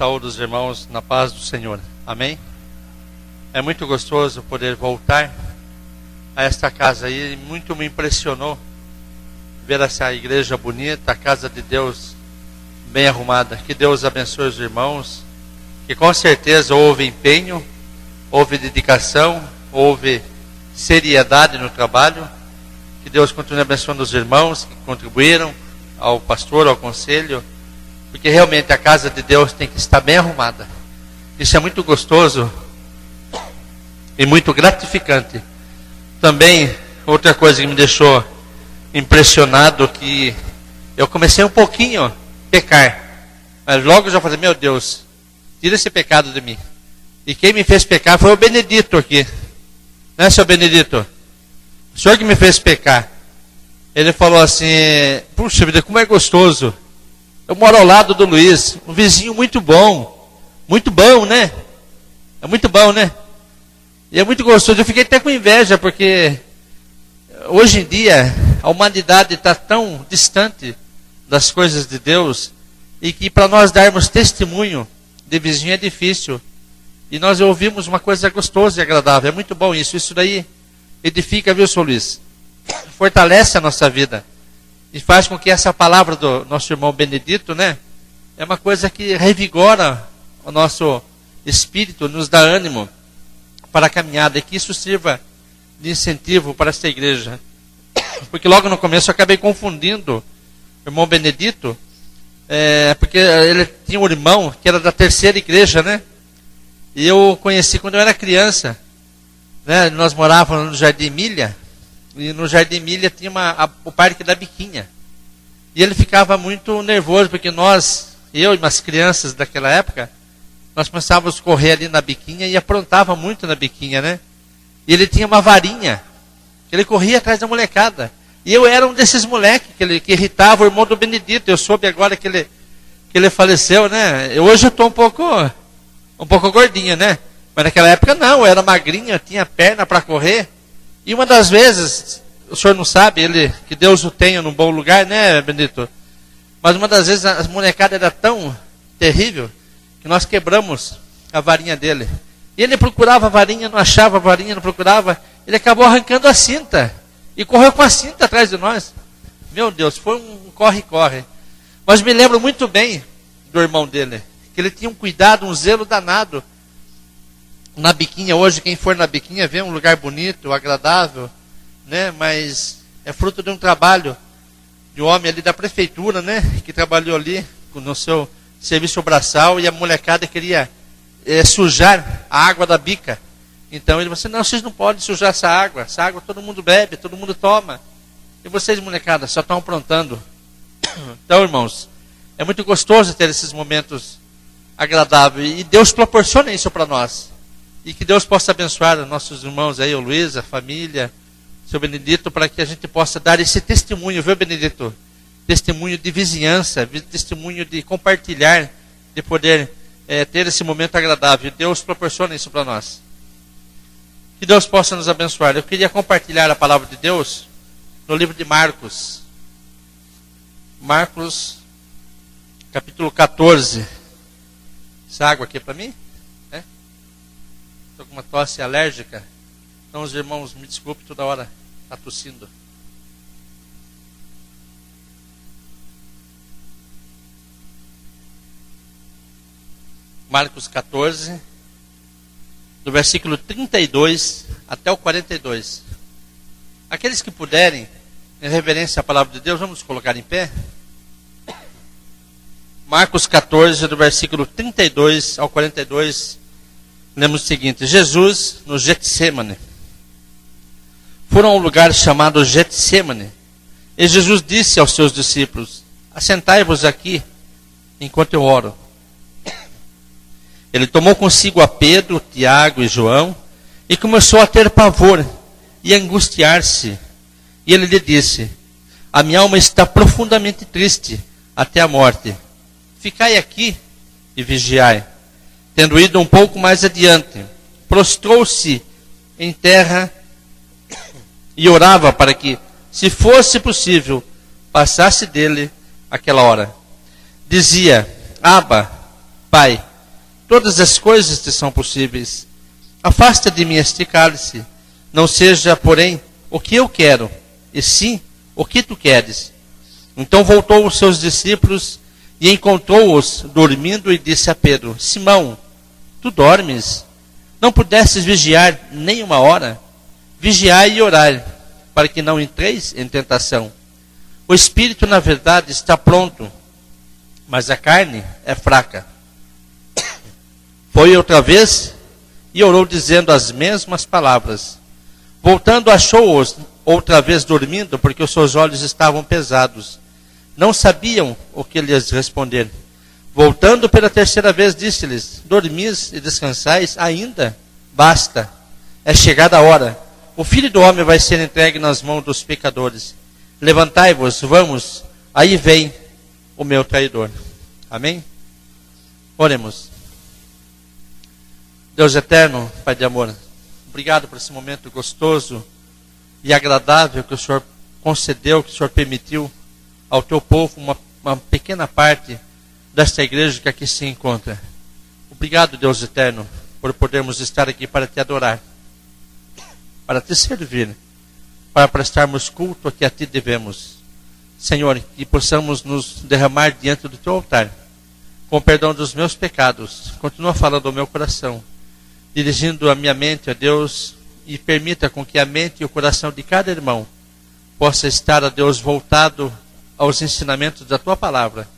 Saúde os irmãos na paz do Senhor. Amém? É muito gostoso poder voltar a esta casa aí. Muito me impressionou ver essa igreja bonita, a casa de Deus bem arrumada. Que Deus abençoe os irmãos, que com certeza houve empenho, houve dedicação, houve seriedade no trabalho. Que Deus continue abençoando os irmãos que contribuíram, ao pastor, ao conselho, porque realmente a casa de Deus tem que estar bem arrumada. Isso é muito gostoso e muito gratificante. Também, outra coisa que me deixou impressionado, que eu comecei um pouquinho a pecar, mas logo já falei, meu Deus, tira esse pecado de mim. E quem me fez pecar foi o Benedito aqui, né, seu Benedito? O senhor que me fez pecar. Ele falou assim, puxa vida, como é gostoso. Eu moro ao lado do Luiz, um vizinho muito bom, né? É muito bom, né? E é muito gostoso. Eu fiquei até com inveja, porque hoje em dia a humanidade está tão distante das coisas de Deus, e que para nós darmos testemunho de vizinho é difícil. E nós ouvimos uma coisa gostosa e agradável. É muito bom isso. Isso daí edifica, viu, seu Luiz? Fortalece a nossa vida. E faz com que essa palavra do nosso irmão Benedito, né? É uma coisa que revigora o nosso espírito, nos dá ânimo para a caminhada. E que isso sirva de incentivo para esta igreja. Porque logo no começo eu acabei confundindo o irmão Benedito, porque ele tinha um irmão que era da terceira igreja, né? E eu conheci quando eu era criança, né? Nós morávamos no Jardim Milha, e no Jardim Milha tinha o Parque da Biquinha. E ele ficava muito nervoso, porque eu e umas crianças daquela época, nós começávamos a correr ali na Biquinha e aprontava muito na Biquinha, né? E ele tinha uma varinha, que ele corria atrás da molecada. E eu era um desses moleques que irritava o irmão do Benedito. Eu soube agora que ele faleceu, né? Hoje eu estou um pouco gordinho, né? Mas naquela época não, eu era magrinho, eu tinha perna para correr. E uma das vezes, o senhor não sabe, que Deus o tenha num bom lugar, né, Benedito? Mas uma das vezes a molecada era tão terrível que nós quebramos a varinha dele. E ele procurava a varinha, não achava a varinha, não procurava. Ele acabou arrancando a cinta e correu com a cinta atrás de nós. Meu Deus, foi um corre-corre. Mas me lembro muito bem do irmão dele, que ele tinha um cuidado, um zelo danado. Na Biquinha, hoje quem for na Biquinha vê um lugar bonito, agradável, né? Mas é fruto de um trabalho de um homem ali da prefeitura, né? Que trabalhou ali no seu serviço braçal, e a molecada queria sujar a água da bica. Então ele falou assim, não, vocês não podem sujar essa água todo mundo bebe, todo mundo toma. E vocês, molecada, só estão aprontando. Então, irmãos, é muito gostoso ter esses momentos agradáveis, e Deus proporciona isso para nós. E que Deus possa abençoar os nossos irmãos aí, o Luiz, a família, o seu Benedito, para que a gente possa dar esse testemunho, viu, Benedito? Testemunho de vizinhança, testemunho de compartilhar, de poder ter esse momento agradável. Deus proporciona isso para nós. Que Deus possa nos abençoar. Eu queria compartilhar a palavra de Deus no livro de Marcos. Marcos, capítulo 14. Essa água aqui é para mim? Estou com uma tosse alérgica. Então os irmãos, me desculpem, toda hora está tossindo. Marcos 14, do versículo 32 até o 42. Aqueles que puderem, em reverência à palavra de Deus, vamos colocar em pé. Marcos 14, do versículo 32 ao 42, lemos o seguinte: Jesus no Getsêmane. Foram a um lugar chamado Getsêmane, e Jesus disse aos seus discípulos: assentai-vos aqui, enquanto eu oro. Ele tomou consigo a Pedro, Tiago e João, e começou a ter pavor e angustiar-se. E ele lhe disse: a minha alma está profundamente triste até a morte. Ficai aqui e vigiai. Tendo ido um pouco mais adiante, prostrou-se em terra e orava para que, se fosse possível, passasse dele aquela hora. Dizia: Abba, Pai, todas as coisas te são possíveis. Afasta de mim este cálice, não seja, porém, o que eu quero, e sim o que tu queres. Então voltou os seus discípulos e encontrou-os dormindo e disse a Pedro: Simão, tu dormes? Não pudestes vigiar nem uma hora? Vigiai e orai, para que não entreis em tentação. O espírito, na verdade, está pronto, mas a carne é fraca. Foi outra vez e orou dizendo as mesmas palavras. Voltando, achou-os outra vez dormindo, porque os seus olhos estavam pesados. Não sabiam o que lhes responder. Voltando pela terceira vez, disse-lhes: dormis e descansais ainda? Basta, é chegada a hora. O Filho do Homem vai ser entregue nas mãos dos pecadores. Levantai-vos, vamos, aí vem o meu traidor. Amém? Oremos. Deus eterno, Pai de amor, obrigado por esse momento gostoso e agradável que o Senhor concedeu, que o Senhor permitiu ao teu povo, uma pequena parte desta igreja que aqui se encontra. Obrigado, Deus eterno, por podermos estar aqui para te adorar, para te servir, para prestarmos culto a que a ti devemos. Senhor, que possamos nos derramar diante do teu altar, com o perdão dos meus pecados. Continua falando ao meu coração, dirigindo a minha mente a Deus, e permita com que a mente e o coração de cada irmão possa estar, a Deus, voltado aos ensinamentos da tua palavra.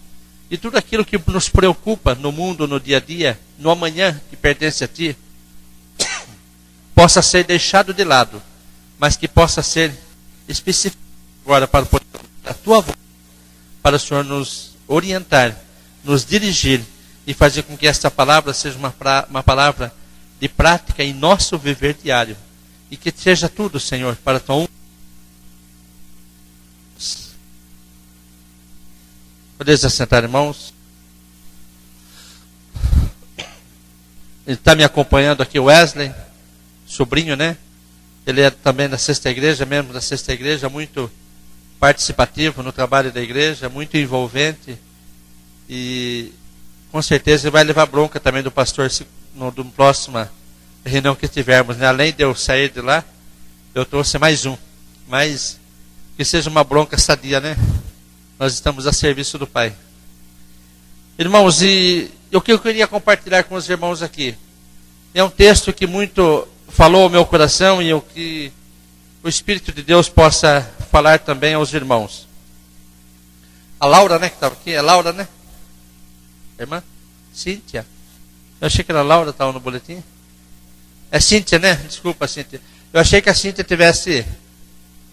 E tudo aquilo que nos preocupa no mundo, no dia a dia, no amanhã que pertence a ti, possa ser deixado de lado, mas que possa ser específico agora para a tua voz, para o Senhor nos orientar, nos dirigir e fazer com que esta palavra seja uma palavra de prática em nosso viver diário. E que seja tudo, Senhor, para a tua honra. Podeis assentar, irmãos. Ele está me acompanhando aqui, o Wesley, sobrinho, né? Ele é também da Sexta Igreja, membro da Sexta Igreja, muito participativo no trabalho da igreja, muito envolvente. E com certeza ele vai levar bronca também do pastor no próxima reunião que tivermos, né? Além de eu sair de lá, eu trouxe mais um. Mas que seja uma bronca sadia, né? Nós estamos a serviço do Pai. Irmãos, e o que eu queria compartilhar com os irmãos aqui é um texto que muito falou ao meu coração e o que o Espírito de Deus possa falar também aos irmãos. A Laura, né, que estava aqui, é Laura, né? Irmã? Cíntia. Eu achei que era a Laura, estava no boletim. É Cíntia, né? Desculpa, Cíntia. Eu achei que a Cíntia tivesse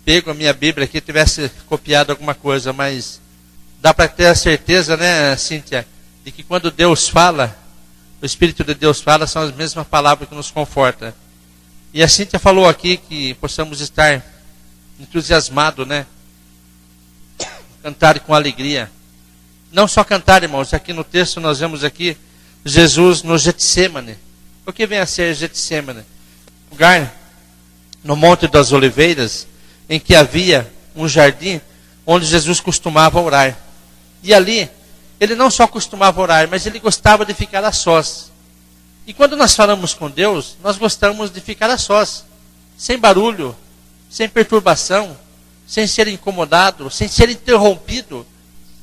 pego a minha Bíblia aqui, tivesse copiado alguma coisa, mas dá para ter a certeza, né, Cíntia, de que quando Deus fala, o Espírito de Deus fala, são as mesmas palavras que nos confortam. E a Cíntia falou aqui que possamos estar entusiasmados, né? Cantar com alegria. Não só cantar, irmãos, aqui no texto nós vemos aqui Jesus no Getsemane. O que vem a ser Getsemane? Lugar no Monte das Oliveiras, em que havia um jardim onde Jesus costumava orar. E ali, ele não só costumava orar, mas ele gostava de ficar a sós. E quando nós falamos com Deus, nós gostamos de ficar a sós, sem barulho, sem perturbação, sem ser incomodado, sem ser interrompido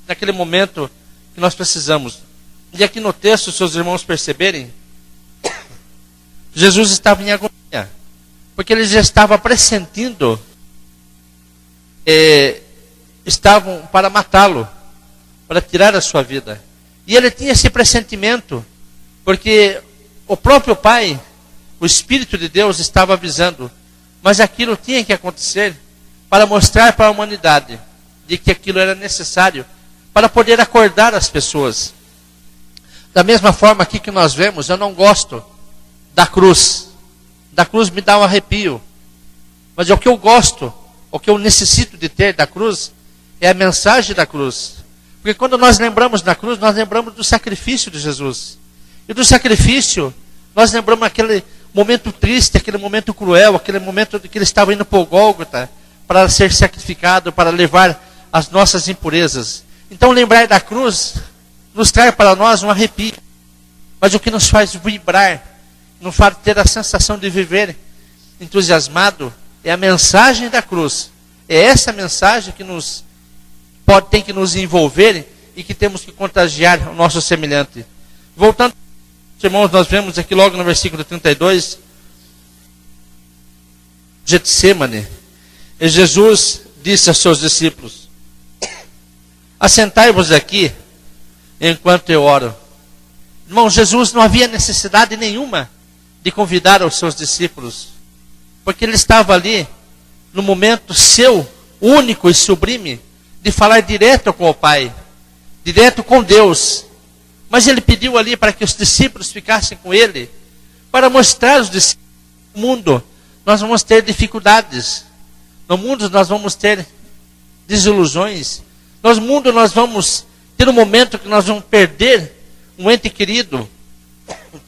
naquele momento que nós precisamos. E aqui no texto, se os irmãos perceberem, Jesus estava em agonia, porque ele já estava pressentindo, estavam para matá-lo, para tirar a sua vida. E ele tinha esse pressentimento, porque o próprio Pai, o Espírito de Deus estava avisando, mas aquilo tinha que acontecer para mostrar para a humanidade de que aquilo era necessário para poder acordar as pessoas. Da mesma forma aqui que nós vemos, eu não gosto da cruz. Da cruz me dá um arrepio. Mas o que eu gosto, o que eu necessito de ter da cruz, é a mensagem da cruz. Porque quando nós lembramos da cruz, nós lembramos do sacrifício de Jesus. E do sacrifício, nós lembramos aquele momento triste, aquele momento cruel, aquele momento que ele estava indo para o Gólgota para ser sacrificado, para levar as nossas impurezas. Então lembrar da cruz nos traz para nós um arrepio. Mas o que nos faz vibrar, nos faz ter a sensação de viver entusiasmado, é a mensagem da cruz. É essa mensagem que tem que nos envolver e que temos que contagiar o nosso semelhante. Voltando, irmãos, nós vemos aqui logo no versículo 32, Getsemane, e Jesus disse aos seus discípulos: assentai-vos aqui enquanto eu oro. Irmão, Jesus não havia necessidade nenhuma de convidar os seus discípulos, porque ele estava ali no momento seu, único e sublime, de falar direto com o Pai, direto com Deus. Mas ele pediu ali para que os discípulos ficassem com ele, para mostrar aos discípulos que no mundo nós vamos ter dificuldades, no mundo nós vamos ter desilusões, no mundo nós vamos ter um momento que nós vamos perder um ente querido,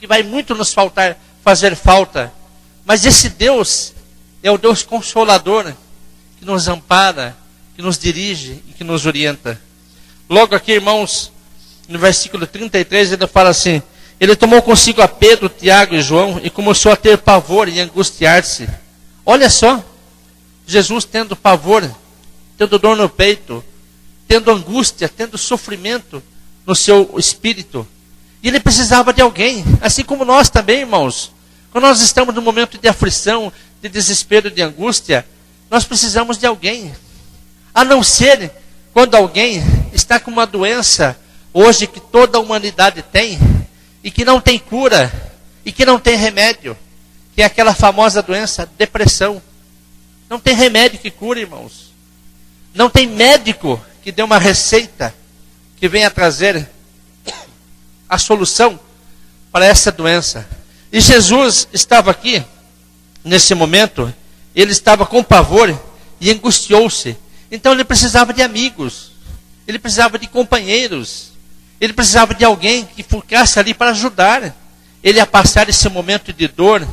que vai muito nos fazer falta. Mas esse Deus é o Deus consolador, que nos ampara, que nos dirige e que nos orienta. Logo aqui, irmãos, no versículo 33, ele fala assim: ele tomou consigo a Pedro, Tiago e João e começou a ter pavor e angustiar-se. Olha só, Jesus tendo pavor, tendo dor no peito, tendo angústia, tendo sofrimento no seu espírito. E ele precisava de alguém, assim como nós também, irmãos. Quando nós estamos num momento de aflição, de desespero, de angústia, nós precisamos de alguém. A não ser quando alguém está com uma doença, hoje que toda a humanidade tem, e que não tem cura, e que não tem remédio, que é aquela famosa doença, depressão. Não tem remédio que cure, irmãos. Não tem médico que dê uma receita que venha trazer a solução para essa doença. E Jesus estava aqui, nesse momento, ele estava com pavor e angustiou-se. Então ele precisava de amigos, ele precisava de companheiros, ele precisava de alguém que ficasse ali para ajudar ele a passar esse momento de dor,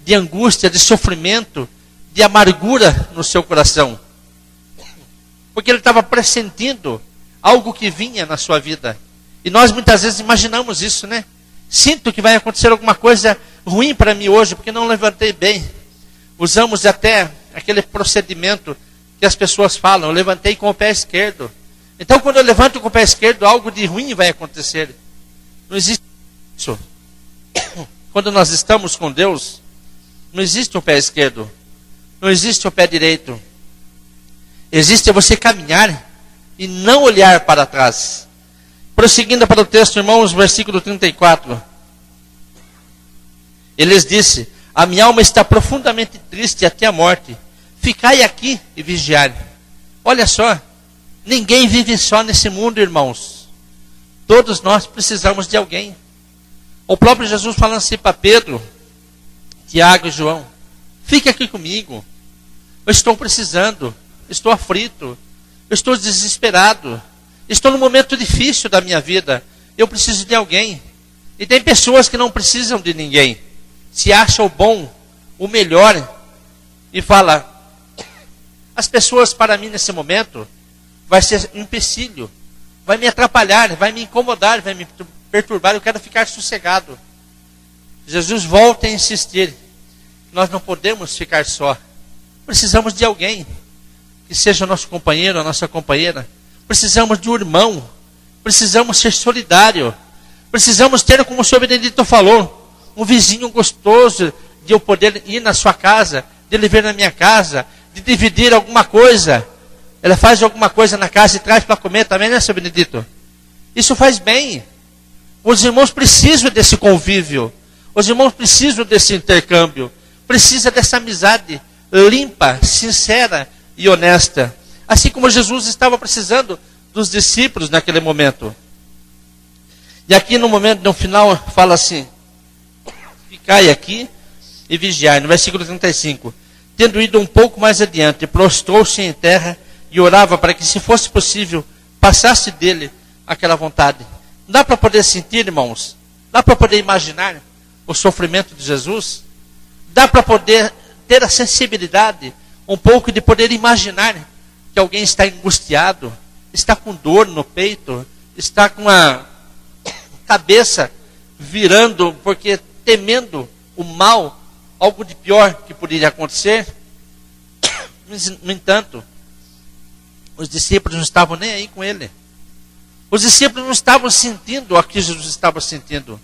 de angústia, de sofrimento, de amargura no seu coração. Porque ele estava pressentindo algo que vinha na sua vida. E nós muitas vezes imaginamos isso, né? Sinto que vai acontecer alguma coisa ruim para mim hoje, porque não levantei bem. Usamos até aquele procedimento que as pessoas falam: eu levantei com o pé esquerdo. Então, quando eu levanto com o pé esquerdo, algo de ruim vai acontecer. Não existe isso. Quando nós estamos com Deus, não existe o pé esquerdo, não existe o pé direito. Existe você caminhar e não olhar para trás. Prosseguindo para o texto, irmãos, versículo 34. Ele lhes disse: a minha alma está profundamente triste até a morte. Ficai aqui e vigiai. Olha só, ninguém vive só nesse mundo, irmãos. Todos nós precisamos de alguém. O próprio Jesus falando assim para Pedro, Tiago e João: fique aqui comigo. Eu estou precisando, estou aflito, eu estou desesperado. Estou num momento difícil da minha vida. Eu preciso de alguém. E tem pessoas que não precisam de ninguém. Se acham o bom, o melhor. E fala: as pessoas para mim nesse momento vai ser um empecilho. Vai me atrapalhar, vai me incomodar, vai me perturbar. Eu quero ficar sossegado. Jesus volta a insistir. Nós não podemos ficar só. Precisamos de alguém que seja o nosso companheiro, a nossa companheira. Precisamos de um irmão, precisamos ser solidários, precisamos ter, como o senhor Benedito falou, um vizinho gostoso, de eu poder ir na sua casa, de ele vir na minha casa, de dividir alguma coisa. Ela faz alguma coisa na casa e traz para comer também, né, senhor Benedito? Isso faz bem. Os irmãos precisam desse convívio, os irmãos precisam desse intercâmbio, precisam dessa amizade limpa, sincera e honesta. Assim como Jesus estava precisando dos discípulos naquele momento. E aqui no final, fala assim: ficai aqui e vigiai. No versículo 35. Tendo ido um pouco mais adiante, prostrou-se em terra e orava para que, se fosse possível, passasse dele aquela vontade. Não dá para poder sentir, irmãos? Dá para poder imaginar o sofrimento de Jesus? Dá para poder ter a sensibilidade, um pouco de poder imaginar que alguém está angustiado, está com dor no peito, está com a cabeça virando, porque temendo o mal, algo de pior que poderia acontecer. No entanto, os discípulos não estavam nem aí com ele. Os discípulos não estavam sentindo o que Jesus estava sentindo.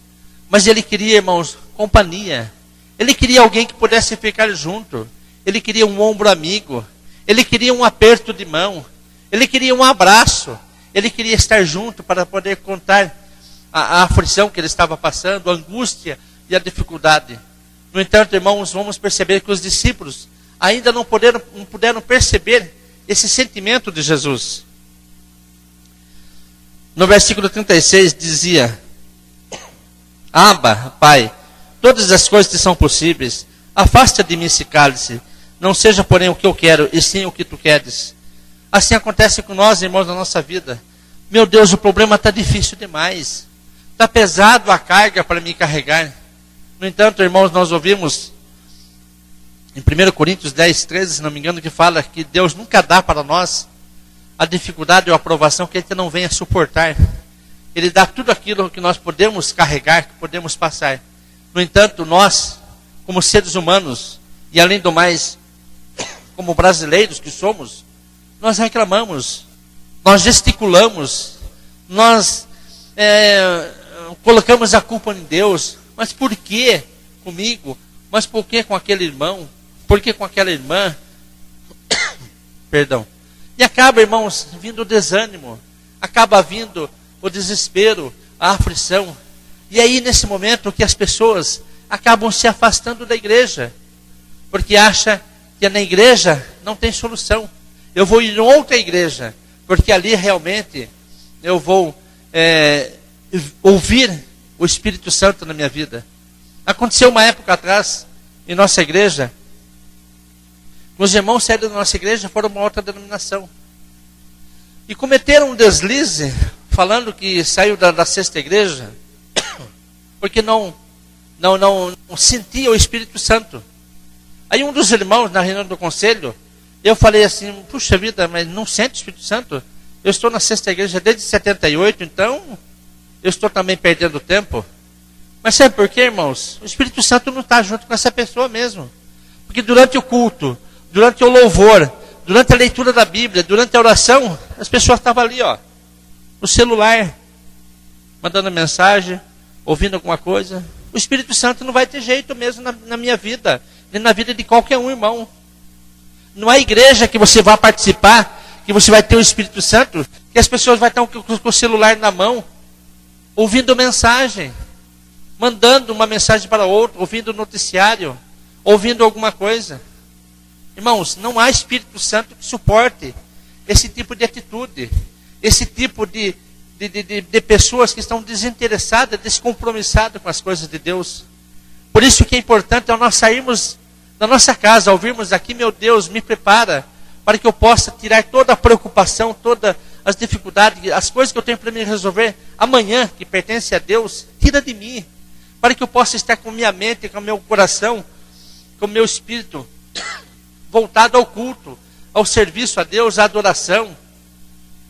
Mas ele queria, irmãos, companhia. Ele queria alguém que pudesse ficar junto. Ele queria um ombro amigo. Ele queria um aperto de mão. Ele queria um abraço. Ele queria estar junto para poder contar a aflição que ele estava passando, a angústia e a dificuldade. No entanto, irmãos, vamos perceber que os discípulos ainda não puderam perceber esse sentimento de Jesus. No versículo 36 dizia: Abba, Pai, todas as coisas te são possíveis. Afasta de mim esse cálice. Não seja, porém, o que eu quero, e sim o que tu queres. Assim acontece com nós, irmãos, na nossa vida. Meu Deus, o problema está difícil demais. Está pesado a carga para me carregar. No entanto, irmãos, nós ouvimos em 1 Coríntios 10, 13, se não me engano, que fala que Deus nunca dá para nós a dificuldade ou a aprovação que a gente não venha suportar. Ele dá tudo aquilo que nós podemos carregar, que podemos passar. No entanto, nós, como seres humanos, e além do mais, como brasileiros que somos, nós reclamamos, nós gesticulamos, nós colocamos a culpa em Deus. Mas por que comigo? Mas por que com aquele irmão? Por que com aquela irmã? Perdão. E acaba, irmãos, vindo o desânimo, acaba vindo o desespero, a aflição. E aí, nesse momento, que as pessoas acabam se afastando da igreja, porque acham que na igreja não tem solução. Eu vou ir em outra igreja, porque ali realmente eu vou ouvir o Espírito Santo na minha vida. Aconteceu uma época atrás, em nossa igreja, os irmãos saíram da nossa igreja e foram para uma outra denominação. E cometeram um deslize, falando que saiu da sexta igreja, porque não sentia o Espírito Santo. Aí um dos irmãos, na reunião do conselho, eu falei assim: puxa vida, mas não sente o Espírito Santo? Eu estou na sexta igreja desde 78, então eu estou também perdendo tempo. Mas sabe por quê, irmãos? O Espírito Santo não está junto com essa pessoa mesmo. Porque durante o culto, durante o louvor, durante a leitura da Bíblia, durante a oração, as pessoas estavam ali, no celular, mandando mensagem, ouvindo alguma coisa. O Espírito Santo não vai ter jeito mesmo na minha vida, nem na vida de qualquer um, irmão. Não há igreja que você vá participar, que você vai ter o Espírito Santo, que as pessoas vão estar com o celular na mão, ouvindo mensagem, mandando uma mensagem para outro, ouvindo noticiário, ouvindo alguma coisa. Irmãos, não há Espírito Santo que suporte esse tipo de atitude, esse tipo de pessoas que estão desinteressadas, descompromissadas com as coisas de Deus. Por isso que é importante nós sairmos da nossa casa, ouvirmos aqui: meu Deus, me prepara para que eu possa tirar toda a preocupação, todas as dificuldades, as coisas que eu tenho para me resolver amanhã, que pertence a Deus, tira de mim, para que eu possa estar com minha mente, com o meu coração, com o meu espírito voltado ao culto, ao serviço a Deus, à adoração,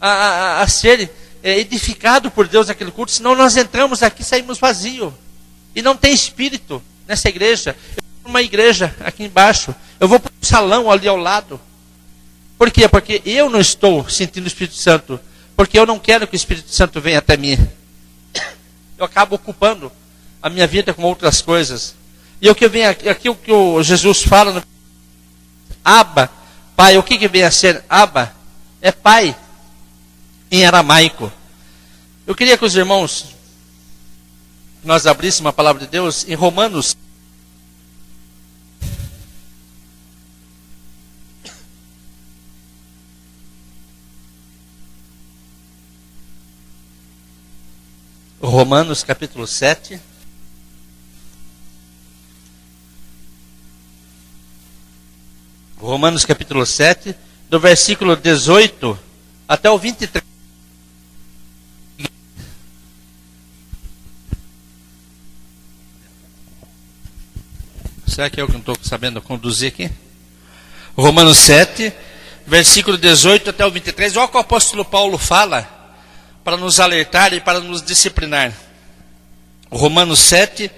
a ser edificado por Deus naquele culto. Senão nós entramos aqui e saímos vazios. E não tem espírito nessa igreja. Eu vou para uma igreja aqui embaixo. Eu vou para um salão ali ao lado. Por quê? Porque eu não estou sentindo o Espírito Santo. Porque eu não quero que o Espírito Santo venha até mim. Eu acabo ocupando a minha vida com outras coisas. E o que vem aqui, o que o Jesus fala no Abba, Pai. O que vem a ser Abba? É Pai em aramaico. Eu queria que os irmãos, nós abríssemos a palavra de Deus em Romanos. Romanos capítulo 7. Romanos capítulo 7, do versículo 18 até o 23. Será que eu que não estou sabendo conduzir aqui? Romanos 7, versículo 18 até o 23. Olha o que o apóstolo Paulo fala para nos alertar e para nos disciplinar. Romanos 7,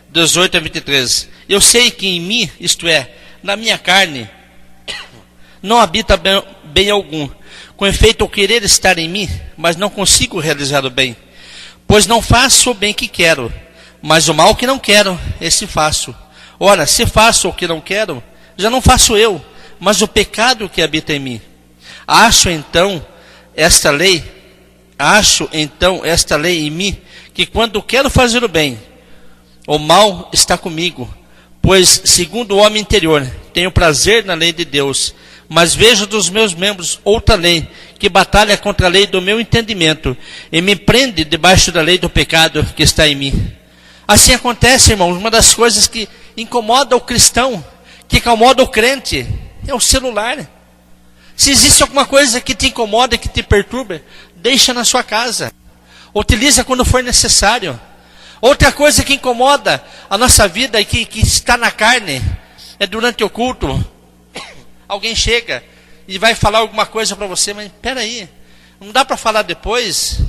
18 a 23. Eu sei que em mim, isto é, na minha carne, não habita bem algum. Com efeito, eu querer estar em mim, mas não consigo realizar o bem. Pois não faço o bem que quero, mas o mal que não quero, esse faço. Ora, se faço o que não quero, já não faço eu, mas o pecado que habita em mim. Acho então esta lei em mim, que quando quero fazer o bem, o mal está comigo. Pois, segundo o homem interior, tenho prazer na lei de Deus, mas vejo dos meus membros outra lei, que batalha contra a lei do meu entendimento, e me prende debaixo da lei do pecado que está em mim. Assim acontece, irmãos, uma das coisas que incomoda o cristão, que incomoda o crente, é o celular. Se existe alguma coisa que te incomoda, que te perturba, deixa na sua casa. Utiliza quando for necessário. Outra coisa que incomoda a nossa vida e que está na carne, é durante o culto, alguém chega e vai falar alguma coisa para você, mas espera aí, não dá para falar depois?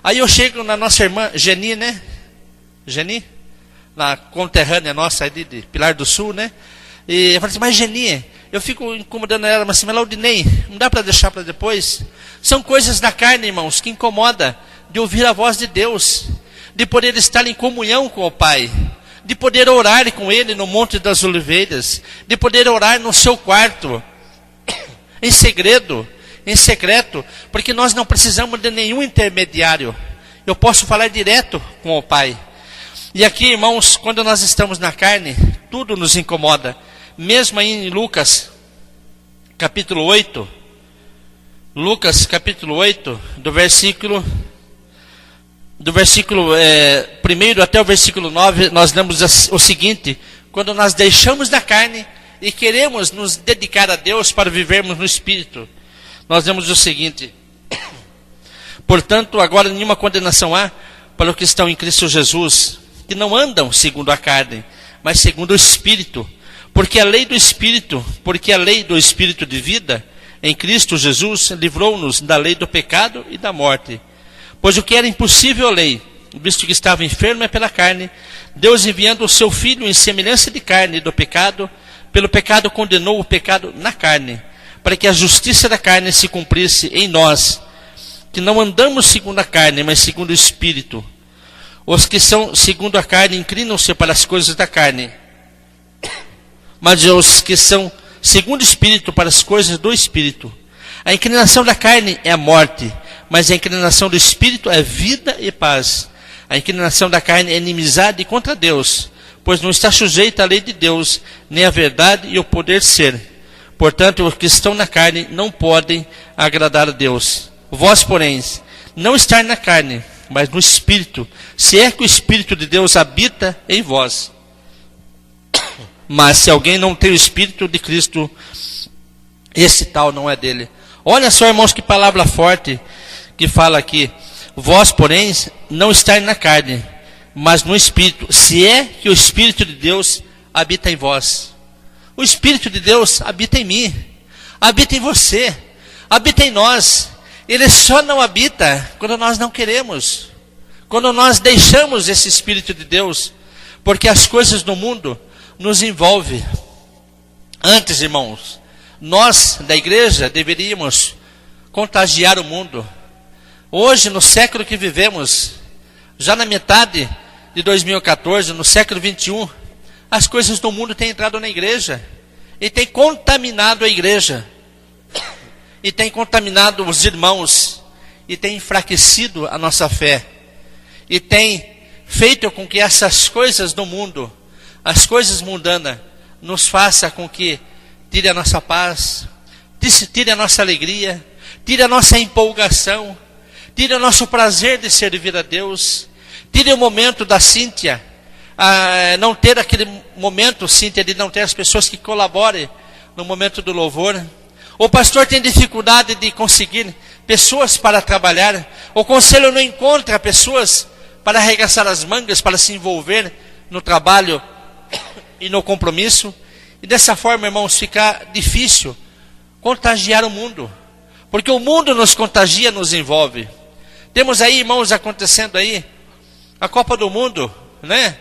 Aí eu chego na nossa irmã Geni, né? Geni? Na conterrânea nossa ali de Pilar do Sul, né? E eu falei assim, mas Geni, eu fico incomodando ela, mas assim, mas Laudinei, não dá para deixar para depois? São coisas da carne, irmãos, que incomoda de ouvir a voz de Deus, de poder estar em comunhão com o Pai, de poder orar com Ele no Monte das Oliveiras, de poder orar no seu quarto, em segredo, em secreto, porque nós não precisamos de nenhum intermediário. Eu posso falar direto com o Pai. E aqui, irmãos, quando nós estamos na carne, tudo nos incomoda. Mesmo aí em Lucas, capítulo 8, do versículo 1 até o versículo 9, nós lemos o seguinte: quando nós deixamos da carne e queremos nos dedicar a Deus para vivermos no Espírito, nós lemos o seguinte: portanto, agora nenhuma condenação há para os que estão em Cristo Jesus, que não andam segundo a carne, mas segundo o Espírito. Porque a lei do Espírito de vida em Cristo Jesus livrou-nos da lei do pecado e da morte. Pois o que era impossível à lei, visto que estava enfermo pela carne, Deus, enviando o seu Filho em semelhança de carne do pecado, pelo pecado condenou o pecado na carne, para que a justiça da carne se cumprisse em nós, que não andamos segundo a carne, mas segundo o Espírito. Os que são segundo a carne inclinam-se para as coisas da carne, mas os que são segundo o Espírito para as coisas do Espírito. A inclinação da carne é a morte, mas a inclinação do Espírito é vida e paz. A inclinação da carne é inimizade contra Deus, pois não está sujeita à lei de Deus, nem à verdade e ao poder ser. Portanto, os que estão na carne não podem agradar a Deus. Vós, porém, não estar na carne, mas no Espírito, se é que o Espírito de Deus habita em vós. Mas se alguém não tem o Espírito de Cristo, esse tal não é dele. Olha só, irmãos, que palavra forte que fala aqui. Vós, porém, não estáis na carne, mas no Espírito, se é que o Espírito de Deus habita em vós. O Espírito de Deus habita em mim, habita em você, habita em nós. Ele só não habita quando nós não queremos, quando nós deixamos esse Espírito de Deus, porque as coisas do mundo nos envolvem. Antes, irmãos, nós da igreja deveríamos contagiar o mundo. Hoje, no século que vivemos, já na metade de 2014, no século 21, as coisas do mundo têm entrado na igreja e têm contaminado a igreja, e têm contaminado os irmãos, e têm enfraquecido a nossa fé, e têm feito com que essas coisas do mundo, as coisas mundanas, nos faça com que tire a nossa paz, tire a nossa alegria, tire a nossa empolgação, tire o nosso prazer de servir a Deus, tire o momento da Cíntia, não ter aquele momento, Cíntia, de não ter as pessoas que colaborem no momento do louvor. O pastor tem dificuldade de conseguir pessoas para trabalhar, o conselho não encontra pessoas para arregaçar as mangas, para se envolver no trabalho e no compromisso, e dessa forma, irmãos, fica difícil contagiar o mundo, porque o mundo nos contagia, nos envolve. Temos aí, irmãos, acontecendo aí a Copa do Mundo, né?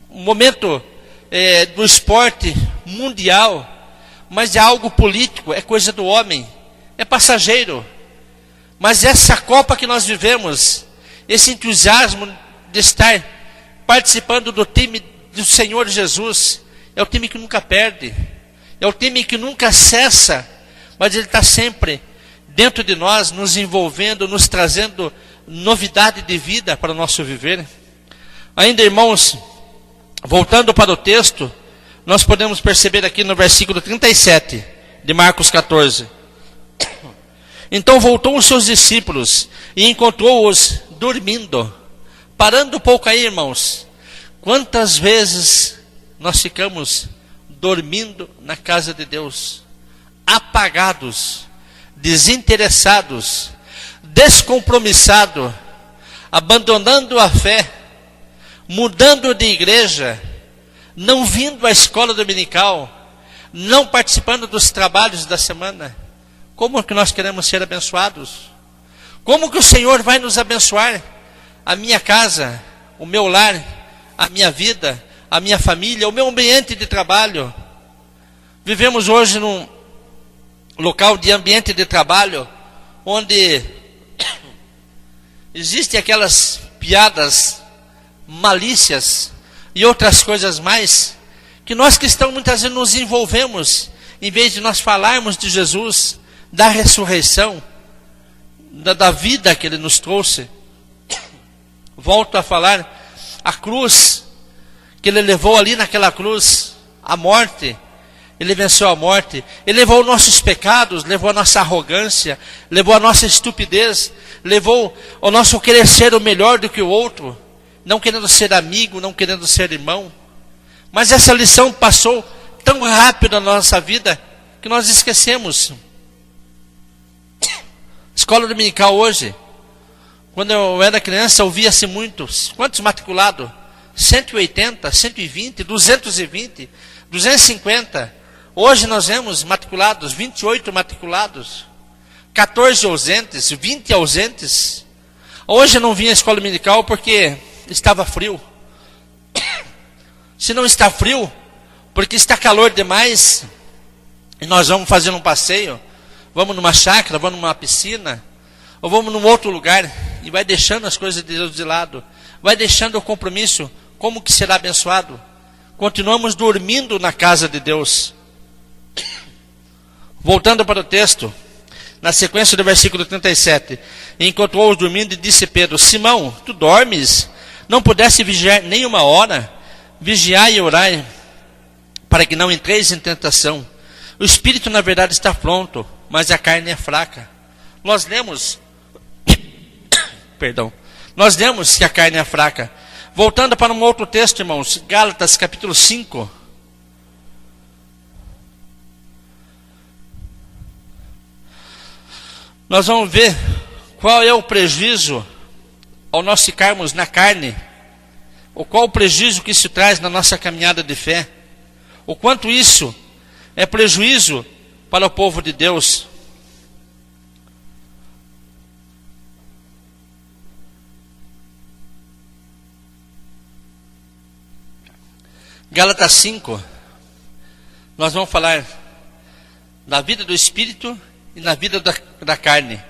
Um momento do esporte mundial, mas é algo político, é coisa do homem, é passageiro. Mas essa Copa que nós vivemos, esse entusiasmo de estar participando do time do Senhor Jesus, é o time que nunca perde, é o time que nunca cessa, mas ele está sempre dentro de nós, nos envolvendo, nos trazendo novidade de vida para o nosso viver. Ainda, irmãos, voltando para o texto, nós podemos perceber aqui no versículo 37 de Marcos 14. Então voltou os seus discípulos e encontrou-os dormindo. Parando um pouco aí, irmãos, quantas vezes nós ficamos dormindo na casa de Deus, apagados, desinteressados, descompromissados, abandonando a fé, mudando de igreja, não vindo à escola dominical, não participando dos trabalhos da semana. Como que nós queremos ser abençoados? Como que o Senhor vai nos abençoar? A minha casa, o meu lar, a minha vida, a minha família, o meu ambiente de trabalho. Vivemos hoje num local de ambiente de trabalho onde existem aquelas piadas, malícias e outras coisas mais, que nós cristãos muitas vezes nos envolvemos, em vez de nós falarmos de Jesus, da ressurreição, da vida que Ele nos trouxe. Volto a falar, a cruz, que Ele levou ali naquela cruz, a morte, Ele venceu a morte, Ele levou nossos pecados, levou a nossa arrogância, levou a nossa estupidez, levou o nosso querer ser o melhor do que o outro, não querendo ser amigo, não querendo ser irmão. Mas essa lição passou tão rápido na nossa vida, que nós esquecemos. Escola dominical hoje, quando eu era criança, ouvia-se muito. Quantos matriculados? 180, 120, 220, 250. Hoje nós vemos matriculados, 28 matriculados, 14 ausentes, 20 ausentes. Hoje eu não vim à escola dominical porque estava frio. Se não está frio, porque está calor demais, e nós vamos fazer um passeio, vamos numa chácara, vamos numa piscina, ou vamos num outro lugar, e vai deixando as coisas de Deus de lado, vai deixando o compromisso, como que será abençoado? Continuamos dormindo na casa de Deus. Voltando para o texto, na sequência do versículo 37, encontrou-os dormindo e disse Pedro: Simão, tu dormes? Não pudesse vigiar nem uma hora? Vigiai e orai, para que não entreis em tentação. O espírito, na verdade, está pronto, mas a carne é fraca. Nós lemos, nós lemos que a carne é fraca. Voltando para um outro texto, irmãos, Gálatas capítulo 5. Nós vamos ver qual é o prejuízo ao nós ficarmos na carne, ou qual o prejuízo que isso traz na nossa caminhada de fé, o quanto isso é prejuízo para o povo de Deus. Gálatas 5, nós vamos falar da vida do Espírito e na vida da carne.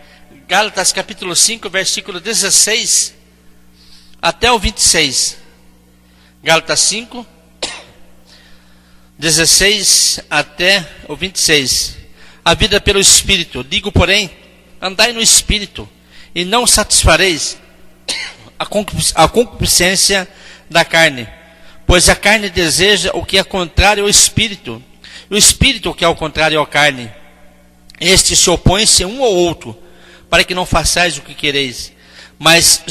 Gálatas capítulo 5, versículo 16 até o 26. Gálatas 5, 16 até o 26. A vida pelo Espírito. Digo, porém, andai no Espírito, e não satisfareis a concupiscência da carne. Pois a carne deseja o que é contrário ao Espírito, e o Espírito o que é o contrário à carne. Estes se opõem-se um ao outro, para que não façais o que quereis. Mas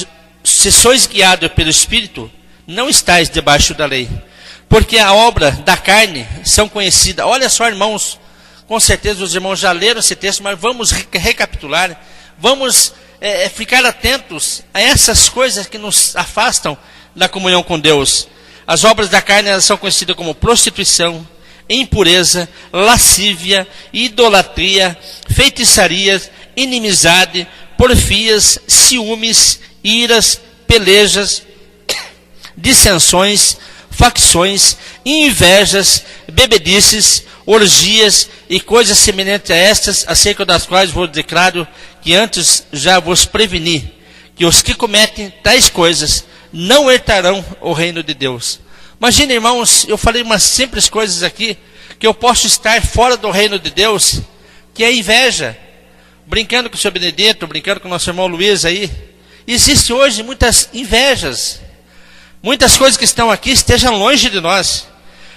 se sois guiados pelo Espírito, não estáis debaixo da lei. Porque a obra da carne são conhecidas. Olha só, irmãos, com certeza os irmãos já leram esse texto, mas vamos recapitular. Vamos ficar atentos a essas coisas que nos afastam da comunhão com Deus. As obras da carne, elas são conhecidas como prostituição, impureza, lascívia, idolatria, feitiçarias, inimizade, porfias, ciúmes, iras, pelejas, dissensões, facções, invejas, bebedices, orgias e coisas semelhantes a estas, acerca das quais vos declaro que antes já vos preveni, que os que cometem tais coisas não herdarão o reino de Deus. Imagina, irmãos, eu falei umas simples coisas aqui, que eu posso estar fora do reino de Deus, que é inveja. Brincando com o senhor Benedito, brincando com o nosso irmão Luiz aí, existe hoje muitas invejas. Muitas coisas que estão aqui estejam longe de nós,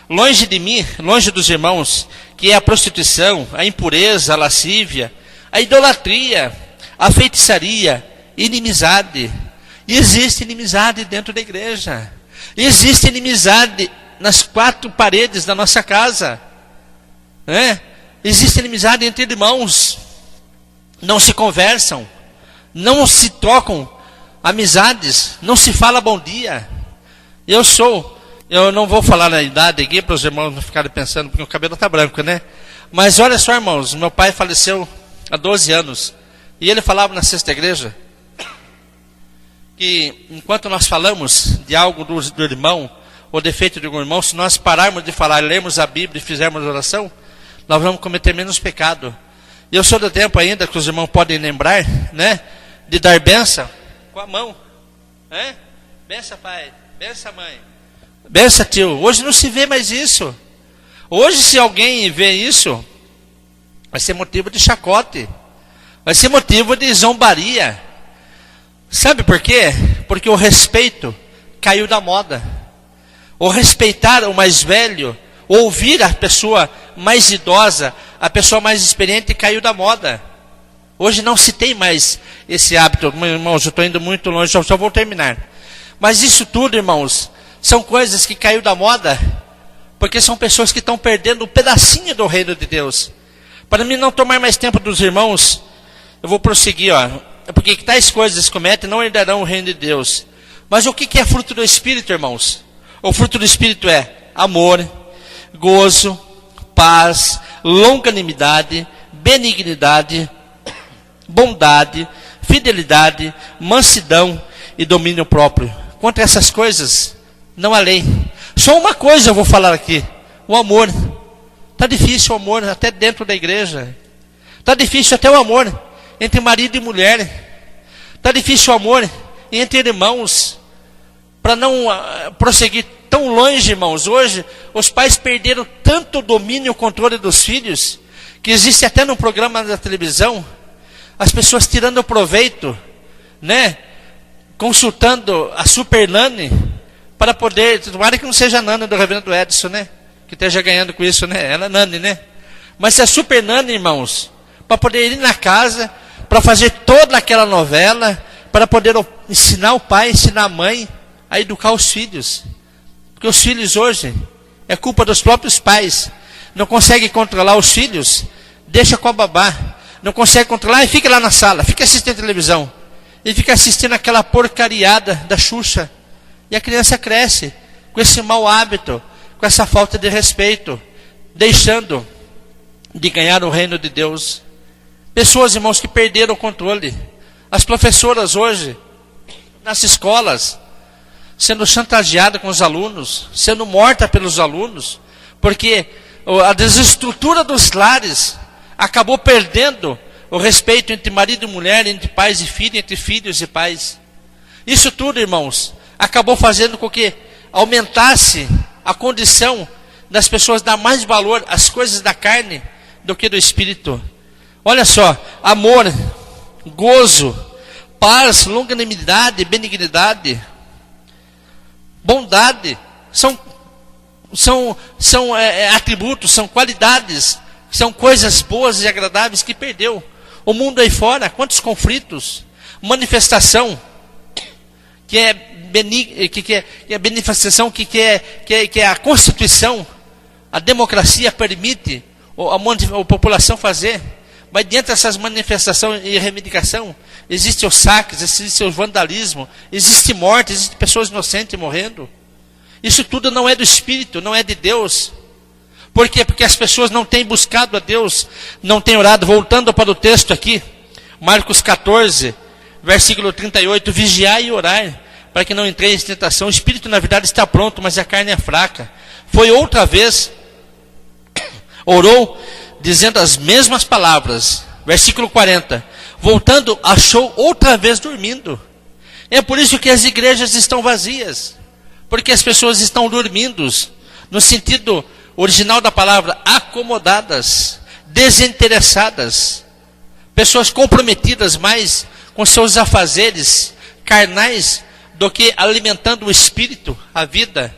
longe de mim, longe dos irmãos, que é a prostituição, a impureza, a lascívia, a idolatria, a feitiçaria, inimizade. E existe inimizade dentro da igreja. Existe inimizade nas quatro paredes da nossa casa. Existe inimizade entre irmãos. Não se conversam, não se trocam amizades, não se fala bom dia. Eu não vou falar a idade aqui para os irmãos não ficarem pensando, porque o cabelo está branco, né? Mas olha só, irmãos, meu pai faleceu há 12 anos. E ele falava na sexta igreja, que enquanto nós falamos de algo do irmão, ou defeito de um irmão, se nós pararmos de falar, lermos a Bíblia e fizermos oração, nós vamos cometer menos pecado. E eu sou do tempo ainda, que os irmãos podem lembrar, né? De dar benção com a mão. Benção, pai. Benção, mãe. Benção, tio. Hoje não se vê mais isso. Hoje, se alguém vê isso, vai ser motivo de chacote. Vai ser motivo de zombaria. Sabe por quê? Porque o respeito caiu da moda. O respeitar o mais velho, ouvir a pessoa mais idosa, a pessoa mais experiente, caiu da moda. Hoje não se tem mais esse hábito. Irmãos, eu estou indo muito longe, só vou terminar. Mas isso tudo, irmãos, são coisas que caiu da moda, porque são pessoas que estão perdendo um pedacinho do reino de Deus. Para mim não tomar mais tempo dos irmãos, eu vou prosseguir, porque tais coisas cometem não herdarão o reino de Deus. Mas o que é fruto do Espírito, irmãos? O fruto do Espírito é amor, gozo, paz, longanimidade, benignidade, bondade, fidelidade, mansidão e domínio próprio. Contra essas coisas, não há lei. Só uma coisa eu vou falar aqui: o amor. Está difícil o amor até dentro da igreja. Está difícil até o amor entre marido e mulher. Está difícil o amor entre irmãos. Para não prosseguir tão longe, irmãos, hoje os pais perderam tanto o domínio e o controle dos filhos, que existe até no programa da televisão, as pessoas tirando proveito, né? Consultando a Super Nani, para poder, tomara que não seja a Nani do reverendo Edson, né? Que esteja ganhando com isso, né? Ela é Nani, né? Mas se a Super Nani, irmãos, para poder ir na casa, para fazer toda aquela novela, para poder ensinar o pai, ensinar a mãe a educar os filhos. Porque os filhos hoje, é culpa dos próprios pais. Não consegue controlar os filhos, deixa com a babá. Não consegue controlar e fica lá na sala, fica assistindo televisão. E fica assistindo aquela porcariada da Xuxa. E a criança cresce com esse mau hábito, com essa falta de respeito, deixando de ganhar o reino de Deus. Pessoas, irmãos, que perderam o controle. As professoras hoje, nas escolas, sendo chantageada com os alunos, sendo morta pelos alunos, porque a desestrutura dos lares acabou perdendo o respeito entre marido e mulher, entre pais e filhos, entre filhos e pais. Isso tudo, irmãos, acabou fazendo com que aumentasse a condição das pessoas dar mais valor às coisas da carne do que do espírito. Olha só, amor, gozo, paz, longanimidade, benignidade, bondade, são atributos, são qualidades, são coisas boas e agradáveis que perdeu. O mundo aí fora, quantos conflitos, manifestação, que é manifestação, que é a Constituição, a democracia permite a população fazer. Mas dentro dessas manifestações e reivindicação, existem os saques, existe o vandalismo, existe morte, existem pessoas inocentes morrendo. Isso tudo não é do Espírito, não é de Deus. Por quê? Porque as pessoas não têm buscado a Deus, não têm orado. Voltando para o texto aqui, Marcos 14, versículo 38, vigiai e orai, para que não entreis em tentação. O espírito, na verdade, está pronto, mas a carne é fraca. Foi outra vez, orou, dizendo as mesmas palavras. Versículo 40. Voltando, achou outra vez dormindo. É por isso que as igrejas estão vazias. Porque as pessoas estão dormindo, no sentido original da palavra, acomodadas, desinteressadas. Pessoas comprometidas mais com seus afazeres carnais do que alimentando o espírito, a vida.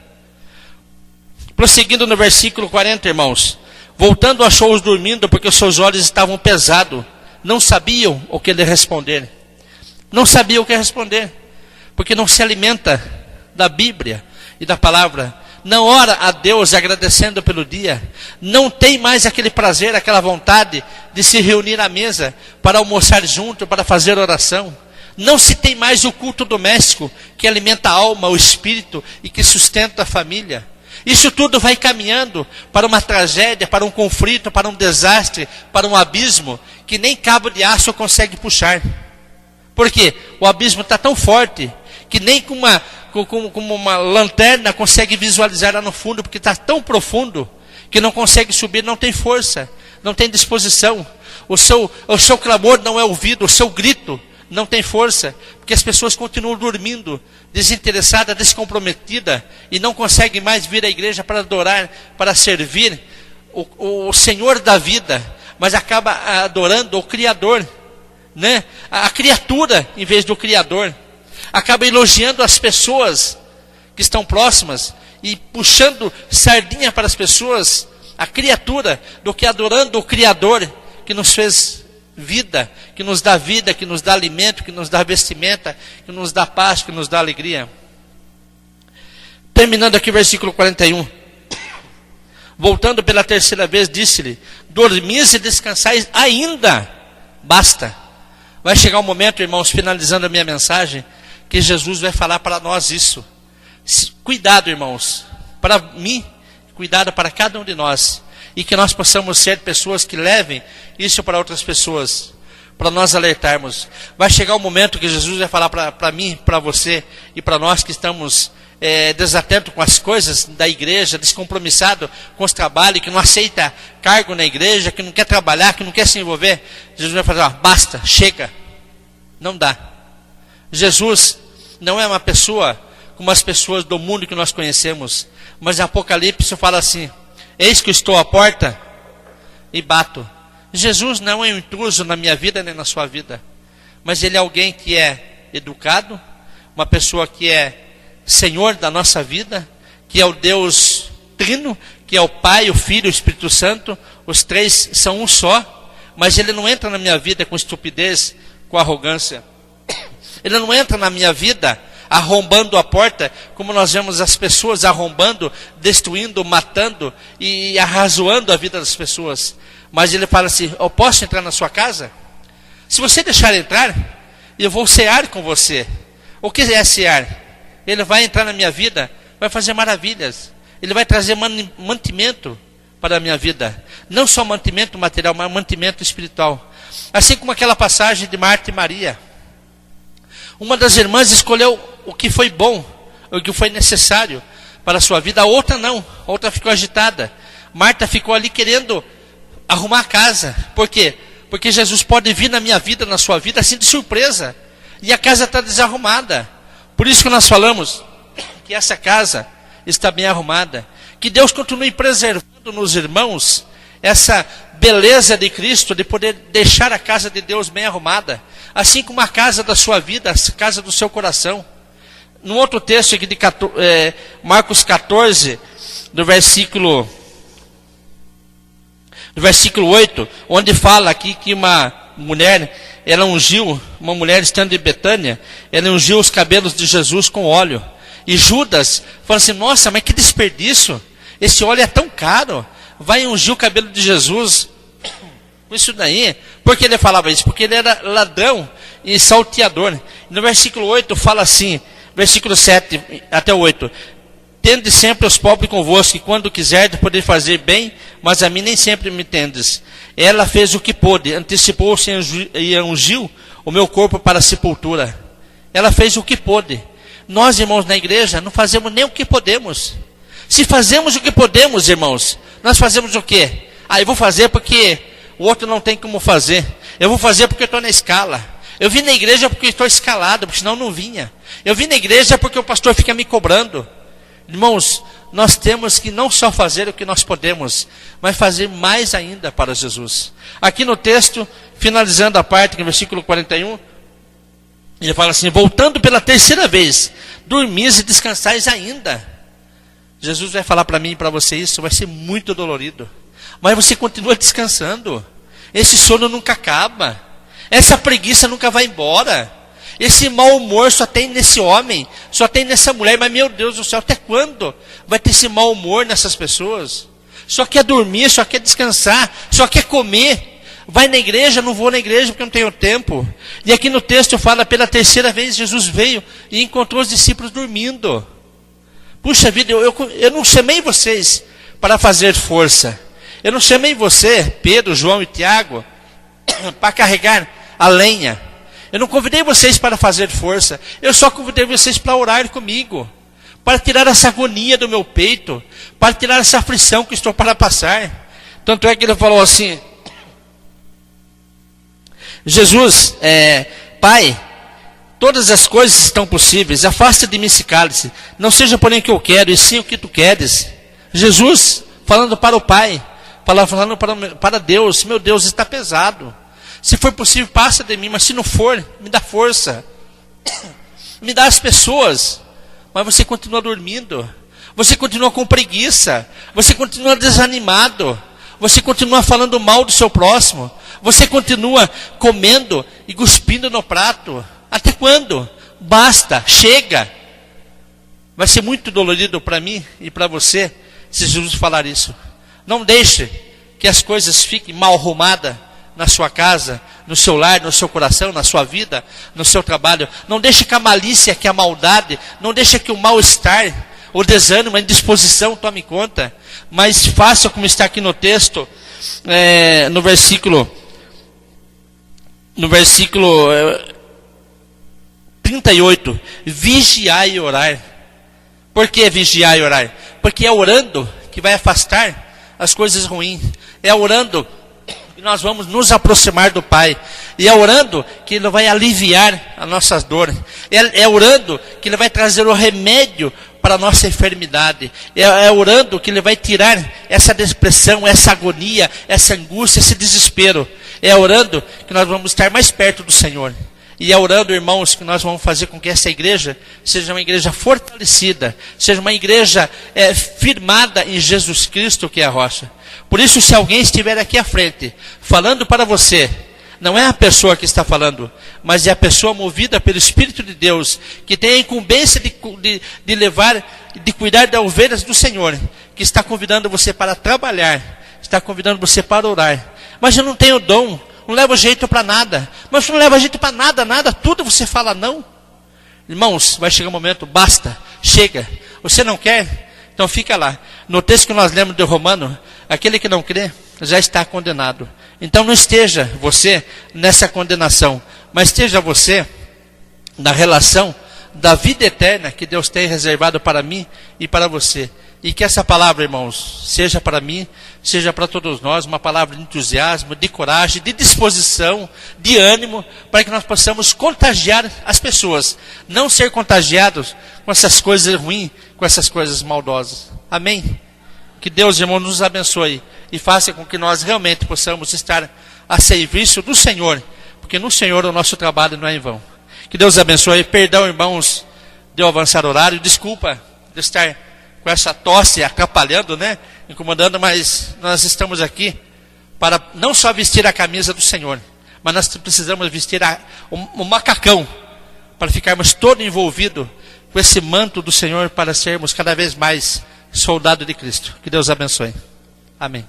Prosseguindo no versículo 40, irmãos. Voltando, achou-os dormindo, porque os seus olhos estavam pesados. Não sabiam o que lhe responder. Não sabiam o que responder. Porque não se alimenta da Bíblia e da palavra. Não ora a Deus agradecendo pelo dia. Não tem mais aquele prazer, aquela vontade de se reunir à mesa para almoçar junto, para fazer oração. Não se tem mais o culto doméstico que alimenta a alma, o espírito e que sustenta a família. Isso tudo vai caminhando para uma tragédia, para um conflito, para um desastre, para um abismo que nem cabo de aço consegue puxar. Por quê? O abismo está tão forte que nem com uma lanterna consegue visualizar lá no fundo, porque está tão profundo que não consegue subir, não tem força, não tem disposição. O seu clamor não é ouvido, o seu grito não tem força, porque as pessoas continuam dormindo, desinteressadas, descomprometidas, e não conseguem mais vir à igreja para adorar, para servir o Senhor da vida, mas acaba adorando o Criador, né? A criatura em vez do Criador. Acaba elogiando as pessoas que estão próximas e puxando sardinha para as pessoas, a criatura, do que adorando o Criador que nos fez vida, que nos dá vida, que nos dá alimento, que nos dá vestimenta, que nos dá paz, que nos dá alegria. Terminando aqui o versículo 41. Voltando pela terceira vez, disse-lhe: dormis e descansais ainda, basta. Vai chegar um momento, irmãos, finalizando a minha mensagem, que Jesus vai falar para nós isso. Cuidado, irmãos, para mim, cuidado para cada um de nós. E que nós possamos ser pessoas que levem isso para outras pessoas, para nós alertarmos. Vai chegar um momento que Jesus vai falar para mim, para você e para nós que estamos desatentos com as coisas da igreja, descompromissado com os trabalhos, que não aceita cargo na igreja, que não quer trabalhar, que não quer se envolver. Jesus vai falar: basta, chega, não dá. Jesus não é uma pessoa como as pessoas do mundo que nós conhecemos, mas Apocalipse fala assim: eis que estou à porta e bato. Jesus não é um intruso na minha vida nem na sua vida, mas Ele é alguém que é educado, uma pessoa que é Senhor da nossa vida, que é o Deus Trino, que é o Pai, o Filho e o Espírito Santo. Os três são um só, mas Ele não entra na minha vida com estupidez, com arrogância. Ele não entra na minha vida arrombando a porta, como nós vemos as pessoas arrombando, destruindo, matando e arrazoando a vida das pessoas. Mas Ele fala assim: eu posso entrar na sua casa? Se você deixar entrar, eu vou cear com você. O que é cear? Ele vai entrar na minha vida, vai fazer maravilhas. Ele vai trazer mantimento para a minha vida. Não só mantimento material, mas mantimento espiritual. Assim como aquela passagem de Marta e Maria. Uma das irmãs escolheu o que foi bom, o que foi necessário para a sua vida. A outra não, a outra ficou agitada. Marta ficou ali querendo arrumar a casa. Por quê? Porque Jesus pode vir na minha vida, na sua vida, assim de surpresa. E a casa está desarrumada. Por isso que nós falamos que essa casa está bem arrumada. Que Deus continue preservando nos irmãos essa beleza de Cristo, de poder deixar a casa de Deus bem arrumada. Assim como a casa da sua vida, a casa do seu coração. Num outro texto aqui de Marcos 14, do versículo 8, onde fala aqui que uma mulher, ela ungiu, uma mulher estando em Betânia, ela ungiu os cabelos de Jesus com óleo. E Judas falou assim: nossa, mas que desperdício, esse óleo é tão caro, vai ungir o cabelo de Jesus com isso daí. Por que ele falava isso? Porque ele era ladrão e salteador. No versículo 8 fala assim, versículo 7 até o 8: tende sempre os pobres convosco, e quando quiserdes poder fazer bem, mas a mim nem sempre me tendes. Ela fez o que pôde, antecipou-se e ungiu o meu corpo para a sepultura. Ela fez o que pôde. Nós, irmãos, na igreja, não fazemos nem o que podemos. Se fazemos o que podemos, irmãos, nós fazemos o quê? Eu vou fazer porque o outro não tem como fazer. Eu vou fazer porque eu estou na escala. Eu vim na igreja porque estou escalado, porque senão não vinha. Eu vim na igreja porque o pastor fica me cobrando. Irmãos, nós temos que não só fazer o que nós podemos, mas fazer mais ainda para Jesus. Aqui no texto, finalizando a parte, no versículo 41, ele fala assim: voltando pela terceira vez, dormis e descansais ainda. Jesus vai falar para mim e para você isso, vai ser muito dolorido. Mas você continua descansando. Esse sono nunca acaba. Essa preguiça nunca vai embora. Esse mau humor só tem nesse homem, só tem nessa mulher. Mas meu Deus do céu, até quando vai ter esse mau humor nessas pessoas? Só quer dormir, só quer descansar, só quer comer. Vai na igreja, não vou na igreja porque não tenho tempo. E aqui no texto fala, pela terceira vez Jesus veio e encontrou os discípulos dormindo. Puxa vida, eu não chamei vocês para fazer força. Eu não chamei você, Pedro, João e Tiago, para carregar a lenha. Eu não convidei vocês para fazer força. Eu só convidei vocês para orar comigo, para tirar essa agonia do meu peito, para tirar essa aflição que estou para passar. Tanto é que ele falou assim: Jesus, Pai, todas as coisas estão possíveis, afasta de mim esse cálice, não seja porém o que eu quero, e sim o que tu queres. Jesus falando para o Pai, falando para Deus: meu Deus, está pesado. Se for possível, passa de mim, mas se não for, me dá força. Me dá as pessoas. Mas você continua dormindo. Você continua com preguiça. Você continua desanimado. Você continua falando mal do seu próximo. Você continua comendo e cuspindo no prato. Até quando? Basta, chega. Vai ser muito dolorido para mim e para você se Jesus falar isso. Não deixe que as coisas fiquem mal arrumadas na sua casa, no seu lar, no seu coração, na sua vida, no seu trabalho. Não deixe que a malícia, que a maldade, não deixe que o mal-estar, o desânimo, a indisposição tome conta. Mas faça como está aqui no texto, no versículo 38, vigiai e orar. Por que vigiar e orar? Porque é orando que vai afastar as coisas ruins. É orando que nós vamos nos aproximar do Pai. E é orando que Ele vai aliviar as nossas dores. É orando que Ele vai trazer o remédio para a nossa enfermidade. É orando que Ele vai tirar essa depressão, essa agonia, essa angústia, esse desespero. É orando que nós vamos estar mais perto do Senhor. E é orando, irmãos, que nós vamos fazer com que essa igreja seja uma igreja fortalecida, seja uma igreja firmada em Jesus Cristo, que é a rocha. Por isso, se alguém estiver aqui à frente, falando para você, não é a pessoa que está falando, mas é a pessoa movida pelo Espírito de Deus, que tem a incumbência de levar, de cuidar das ovelhas do Senhor, que está convidando você para trabalhar, está convidando você para orar. Mas eu não tenho dom, não levo jeito para nada. Mas não leva jeito para nada, tudo você fala não. Irmãos, vai chegar um momento, basta, chega. Você não quer? Então fica lá. No texto que nós lemos de Romano, aquele que não crê já está condenado. Então não esteja você nessa condenação, mas esteja você na relação da vida eterna que Deus tem reservado para mim e para você. E que essa palavra, irmãos, seja para mim, seja para todos nós, uma palavra de entusiasmo, de coragem, de disposição, de ânimo, para que nós possamos contagiar as pessoas. Não ser contagiados com essas coisas ruins, com essas coisas maldosas. Amém? Que Deus, irmão, nos abençoe e faça com que nós realmente possamos estar a serviço do Senhor, porque no Senhor o nosso trabalho não é em vão. Que Deus abençoe. Perdão, irmãos, de eu avançar o horário. Desculpa de estar com essa tosse atrapalhando, né? Incomodando, mas nós estamos aqui para não só vestir a camisa do Senhor, mas nós precisamos vestir o macacão para ficarmos todos envolvidos com esse manto do Senhor, para sermos cada vez mais soldado de Cristo. Que Deus abençoe. Amém.